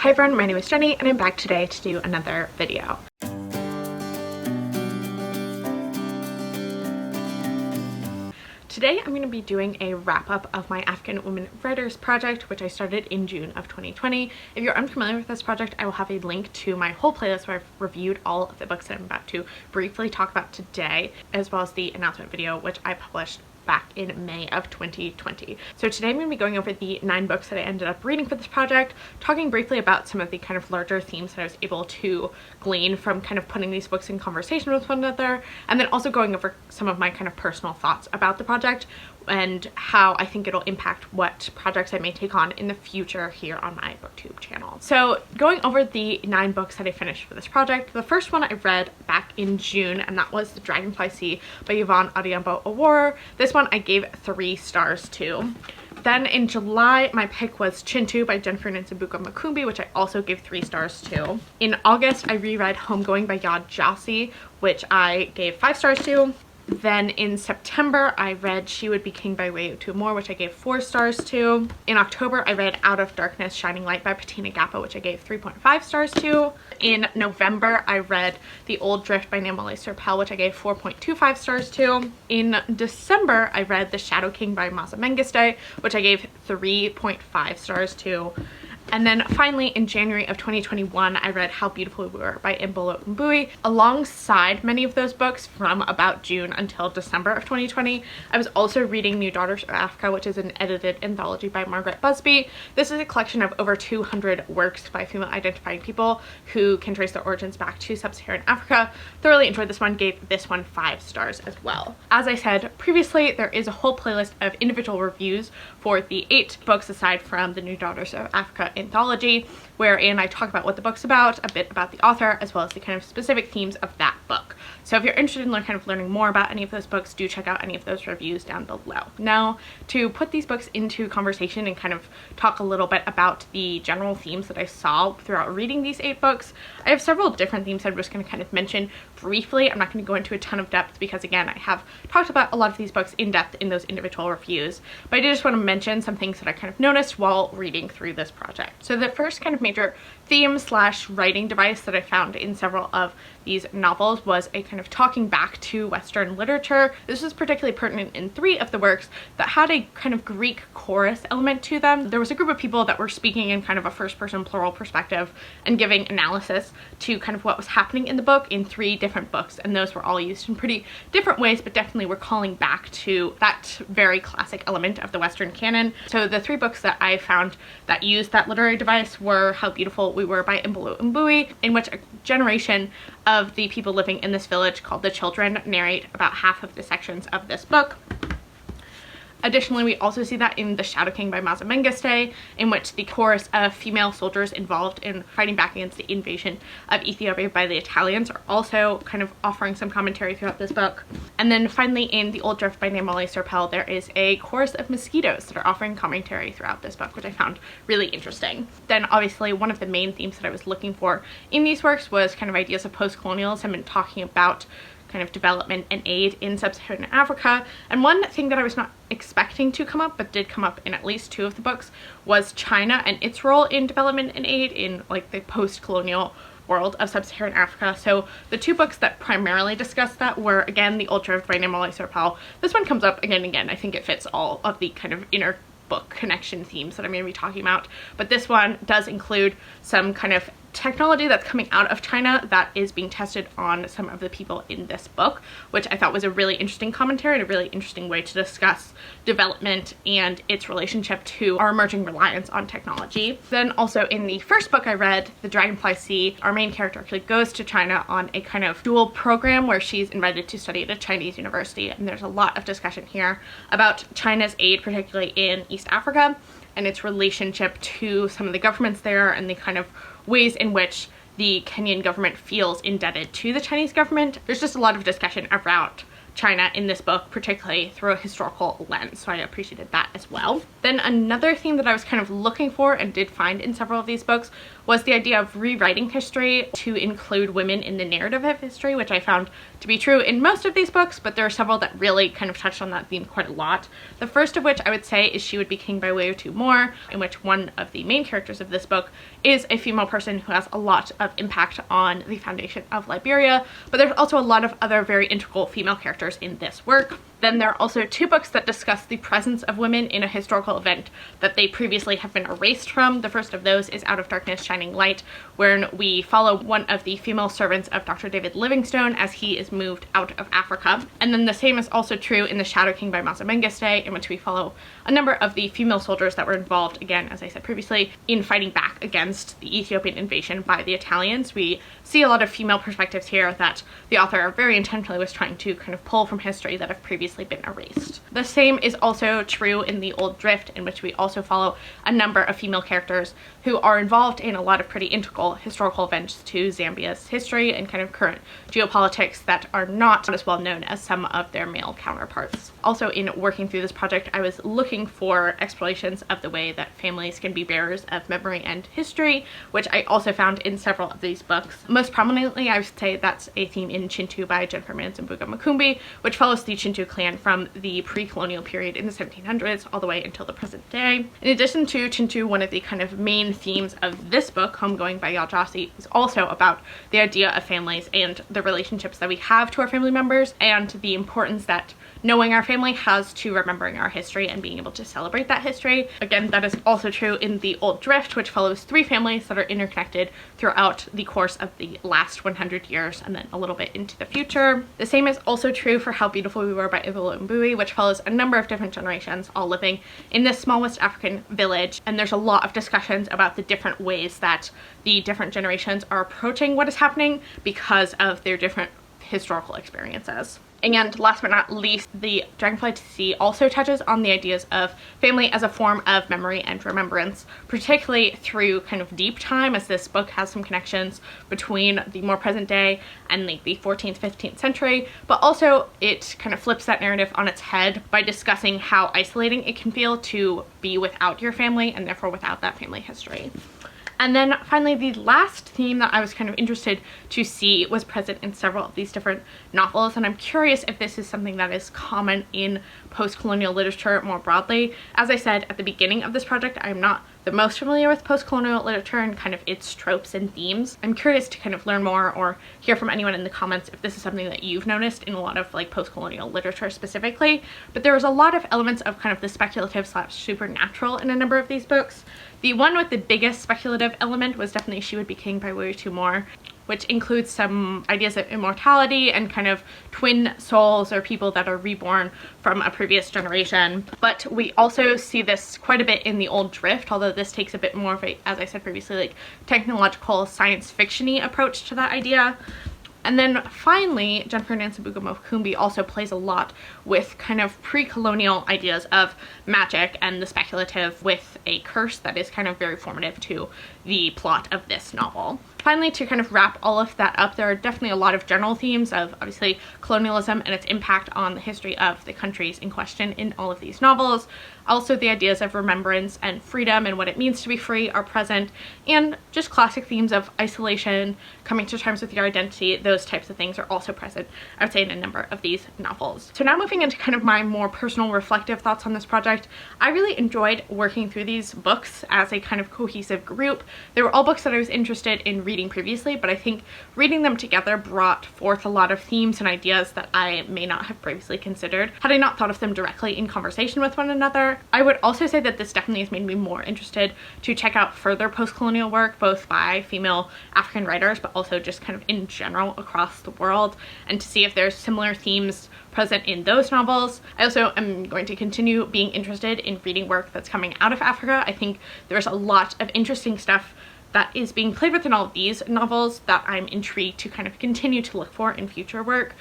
Hi everyone, my name is Jenny and I'm back today to do another video. Today I'm going to be doing a wrap-up of my African Women Writers project, which I started in June of 2020. If you're unfamiliar with this project, I will have a link to my whole playlist where I've reviewed all of the books that I'm about to briefly talk about today, as well as the announcement video, which I published back in May of 2020. So today I'm going to be going over the 9 books that I ended up reading for this project, talking briefly about some of the kind of larger themes that I was able to glean from kind of putting these books in conversation with one another, and then also going over some of my kind of personal thoughts about the project and how I think it'll impact what projects I may take on in the future here on my booktube channel. So going over the 9 books that I finished for this project, the first one I read back in June, and that was The Dragonfly Sea by Yvonne Adhiambo-Awora. This one I gave 3 stars to. Then in July, my pick was Chintu by Jennifer Nsimbuka Makumbi, which I also gave 3 stars to. In August, I reread Homegoing by Yad Gyasi, which I gave 5 stars to. Then in September, I read She Would Be King by Wei Tumor, which I gave 4 stars to. In October, I read Out of Darkness, Shining Light by Patina Gappa, which I gave 3.5 stars to. In November, I read The Old Drift by Namale Serpell, which I gave 4.25 stars to. In December, I read The Shadow King by Maza Mengiste, which I gave 3.5 stars to. And then finally in January of 2021, I read How Beautiful We Were by Mbolo Mbui. Alongside many of those books from about June until December of 2020, I was also reading New Daughters of Africa, which is an edited anthology by Margaret Busby. This is a collection of over 200 works by female identifying people who can trace their origins back to sub-Saharan Africa. Thoroughly enjoyed this one, gave this one 5 stars as well. As I said previously, there is a whole playlist of individual reviews for the 8 books aside from the New Daughters of Africa anthology, wherein I talk about what the book's about, a bit about the author, as well as the kind of specific themes of that book. So if you're interested in learning more about any of those books, do check out any of those reviews down below. Now, to put these books into conversation and kind of talk a little bit about the general themes that I saw throughout reading these 8 books, I have several different themes I'm just going to kind of mention briefly. I'm not going to go into a ton of depth because, again, I have talked about a lot of these books in depth in those individual reviews, but I did just want to mention some things that I kind of noticed while reading through this project. So the first kind of major theme slash writing device that I found in several of these novels was a kind of talking back to Western literature. This was particularly pertinent in 3 of the works that had a kind of Greek chorus element to them. There was a group of people that were speaking in kind of a first-person plural perspective and giving analysis to kind of what was happening in the book in 3 different books, and those were all used in pretty different ways, but definitely were calling back to that very classic element of the Western canon. So the 3 books that I found that used that literary device were How Beautiful We Were by Mbolo Mbui, in which a generation of the people living in this village called the Children narrate about half of the sections of this book. Additionally, we also see that in The Shadow King by Maza Mengiste, in which the chorus of female soldiers involved in fighting back against the invasion of Ethiopia by the Italians are also kind of offering some commentary throughout this book. And then finally in The Old Drift by Namale Serpell, there is a chorus of mosquitoes that are offering commentary throughout this book, which I found really interesting. Then obviously one of the main themes that I was looking for in these works was kind of ideas of post-colonialism and talking about kind of development and aid in sub-Saharan Africa. And one thing that I was not expecting to come up, but did come up in at least 2 of the books, was China and its role in development and aid in like the post-colonial world of sub-Saharan Africa. So the 2 books that primarily discussed that were, again, The Old Drift by Namale Serpell. This one comes up again and again. I think it fits all of the kind of inner book connection themes that I'm going to be talking about, but this one does include some kind of technology that's coming out of China that is being tested on some of the people in this book, which I thought was a really interesting commentary and a really interesting way to discuss development and its relationship to our emerging reliance on technology. Then also in the first book I read, The Dragonfly Sea, our main character actually goes to China on a kind of dual program where she's invited to study at a Chinese university, and there's a lot of discussion here about China's aid, particularly in East Africa, and its relationship to some of the governments there and the kind of ways in which the Kenyan government feels indebted to the Chinese government. There's just a lot of discussion about China in this book, particularly through a historical lens, so I appreciated that as well. Then another theme that I was kind of looking for and did find in several of these books was the idea of rewriting history to include women in the narrative of history, which I found to be true in most of these books, but there are several that really kind of touched on that theme quite a lot. The first of which I would say is She Would Be King by Way of Two More, in which one of the main characters of this book is a female person who has a lot of impact on the foundation of Liberia, but there's also a lot of other very integral female characters in this work. Then there are also two books that discuss the presence of women in a historical event that they previously have been erased from. The first of those is Out of Darkness, Shining Light, wherein we follow one of the female servants of Dr. David Livingstone as he is moved out of Africa. And then the same is also true in The Shadow King by Mansa Mengiste, in which we follow a number of the female soldiers that were involved, again, as I said previously, in fighting back against the Ethiopian invasion by the Italians. We see a lot of female perspectives here that the author very intentionally was trying to kind of pull from history that have previously been erased. The same is also true in The Old Drift, in which we also follow a number of female characters who are involved in a lot of pretty integral historical events to Zambia's history and kind of current geopolitics that are not as well known as some of their male counterparts. Also, in working through this project, I was looking for explorations of the way that families can be bearers of memory and history, which I also found in several of these books. Most prominently, I would say that's a theme in Chintu by Jennifer Mans and Booga Makumbi, which follows the Chintu clan from the pre-colonial period in the 1700s all the way until the present day. In addition to Chintu, one of the kind of main themes of this book, Homegoing by Yal Jossi, is also about the idea of families and the relationships that we have to our family members and the importance that knowing our family has to remembering our history and being able to celebrate that history. Again, that is also true in The Old Drift, which follows three families that are interconnected throughout the course of the last 100 years and then a little bit into the future. The same is also true for How Beautiful We Were by Ivolo Mbui, which follows a number of different generations all living in this small West African village, and there's a lot of discussions about the different ways that the different generations are approaching what is happening because of their different historical experiences. And last but not least, the Dragonfly to Sea also touches on the ideas of family as a form of memory and remembrance, particularly through kind of deep time, as this book has some connections between the more present day and like the 14th, 15th century, but also it kind of flips that narrative on its head by discussing how isolating it can feel to be without your family and therefore without that family history. And then finally, the last theme that I was kind of interested to see was present in several of these different novels, and I'm curious if this is something that is common in post-colonial literature more broadly. As I said at the beginning of this project, I'm not the most familiar with post-colonial literature and kind of its tropes and themes. I'm curious to kind of learn more or hear from anyone in the comments if this is something that you've noticed in a lot of like post-colonial literature specifically. But there was a lot of elements of kind of the speculative / supernatural in a number of these books. The one with the biggest speculative element was definitely She Would Be King by Way of Two More, which includes some ideas of immortality and kind of twin souls or people that are reborn from a previous generation. But we also see this quite a bit in The Old Drift, although this takes a bit more of a, as I said previously, like technological science fiction-y approach to that idea. And then finally, Jennifer Mans and Booga Makumbi also plays a lot with kind of pre-colonial ideas of magic and the speculative with a curse that is kind of very formative to the plot of this novel. Finally, to kind of wrap all of that up, there are definitely a lot of general themes of obviously colonialism and its impact on the history of the countries in question in all of these novels. Also, the ideas of remembrance and freedom and what it means to be free are present, and just classic themes of isolation, coming to terms with your identity, those types of things are also present, I would say, in a number of these novels. So now moving into kind of my more personal reflective thoughts on this project, I really enjoyed working through these books as a kind of cohesive group. They were all books that I was interested in reading previously, but I think reading them together brought forth a lot of themes and ideas that I may not have previously considered had I not thought of them directly in conversation with one another. I would also say that this definitely has made me more interested to check out further post-colonial work, both by female African writers, but also just kind of in general across the world, and to see if there's similar themes present in those novels. I also am going to continue being interested in reading work that's coming out of Africa. I think there's a lot of interesting stuff that is being played with in all of these novels that I'm intrigued to kind of continue to look for in future work.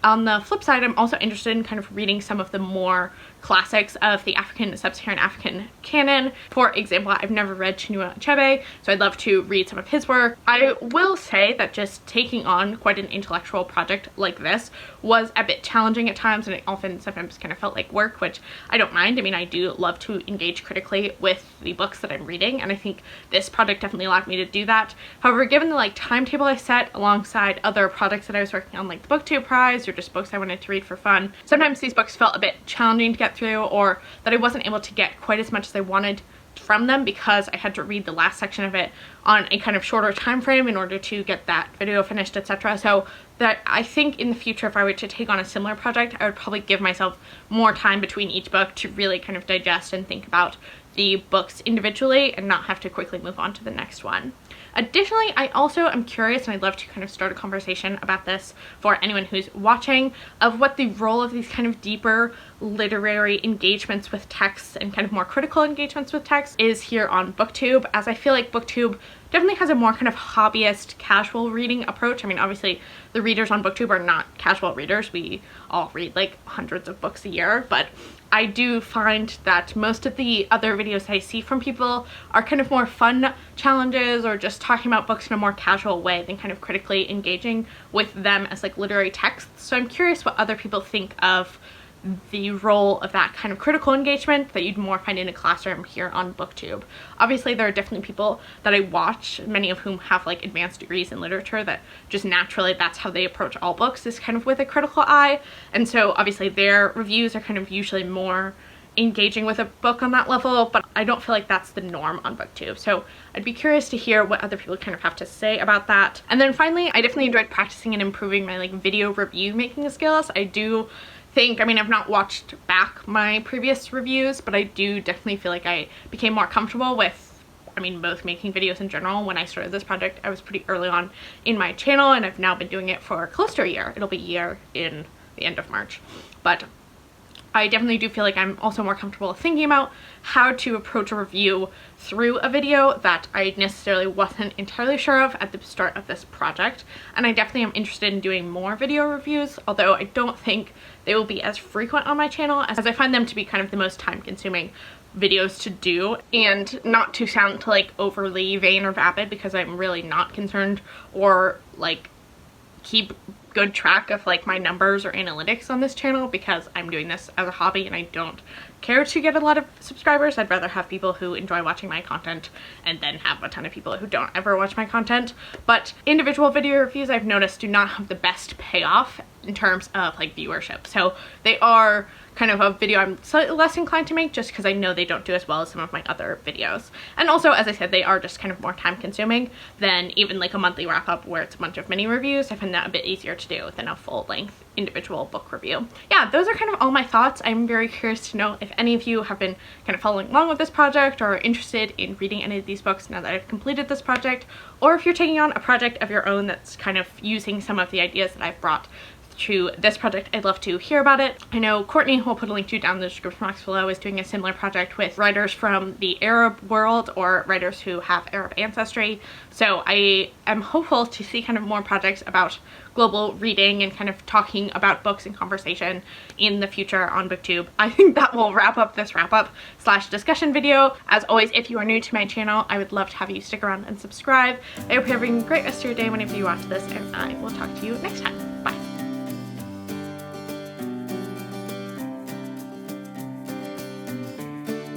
On the flip side, I'm also interested in kind of reading some of the more classics of the African, sub-Saharan African canon. For example, I've never read Chinua Achebe, so I'd love to read some of his work. I will say that just taking on quite an intellectual project like this was a bit challenging at times, and it often sometimes kind of felt like work, which I don't mind. I mean, I do love to engage critically with the books that I'm reading, and I think this project definitely allowed me to do that. However, given the like timetable I set alongside other projects that I was working on, like the BookTube Prize or just books I wanted to read for fun, sometimes these books felt a bit challenging to get through, or that I wasn't able to get quite as much as I wanted from them because I had to read the last section of it on a kind of shorter time frame in order to get that video finished, etc. So that I think in the future, if I were to take on a similar project, I would probably give myself more time between each book to really kind of digest and think about the books individually and not have to quickly move on to the next one. Additionally, I also am curious, and I'd love to kind of start a conversation about this for anyone who's watching, of what the role of these kind of deeper literary engagements with texts and kind of more critical engagements with text is here on BookTube, as I feel like BookTube definitely has a more kind of hobbyist, casual reading approach. I mean, obviously the readers on BookTube are not casual readers. We all read like hundreds of books a year, but I do find that most of the other videos I see from people are kind of more fun challenges or just talking about books in a more casual way than kind of critically engaging with them as like literary texts. So I'm curious what other people think of the role of that kind of critical engagement that you'd more find in a classroom here on BookTube. Obviously, there are definitely people that I watch, many of whom have like advanced degrees in literature, that just naturally that's how they approach all books, is kind of with a critical eye. And so obviously their reviews are kind of usually more engaging with a book on that level, but I don't feel like that's the norm on BookTube. So I'd be curious to hear what other people kind of have to say about that. And then finally, I definitely enjoyed practicing and improving my like video review making skills. I do think, I mean, I've not watched back my previous reviews, but I do definitely feel like I became more comfortable with, I mean, both making videos in general. When I started this project, I was pretty early on in my channel, and I've now been doing it for close to a year. It'll be a year in the end of March. But I definitely do feel like I'm also more comfortable thinking about how to approach a review through a video that I necessarily wasn't entirely sure of at the start of this project. And I definitely am interested in doing more video reviews, although I don't think they will be as frequent on my channel, as I find them to be kind of the most time-consuming videos to do. And not to sound like overly vain or vapid, because I'm really not concerned or like keep good track of like my numbers or analytics on this channel, because I'm doing this as a hobby and I don't care to get a lot of subscribers. I'd rather have people who enjoy watching my content and then have a ton of people who don't ever watch my content. But individual video reviews, I've noticed, do not have the best payoff in terms of like viewership. So they are kind of a video I'm slightly less inclined to make, just because I know they don't do as well as some of my other videos. And also, as I said, they are just kind of more time consuming than even like a monthly wrap up where it's a bunch of mini reviews. I find that a bit easier to do than a full length individual book review. Yeah, those are kind of all my thoughts. I'm very curious to know if any of you have been kind of following along with this project or are interested in reading any of these books now that I've completed this project, or if you're taking on a project of your own that's kind of using some of the ideas that I've brought to this project. I'd love to hear about it. I know Courtney, who I'll put a link to down in the description box below, is doing a similar project with writers from the Arab world or writers who have Arab ancestry. So I am hopeful to see kind of more projects about global reading and kind of talking about books and conversation in the future on BookTube. I think that will wrap up this wrap-up/discussion video. As always, if you are new to my channel, I would love to have you stick around and subscribe. I hope you're having a great rest of your day whenever you watch this, and I will talk to you next time. Bye.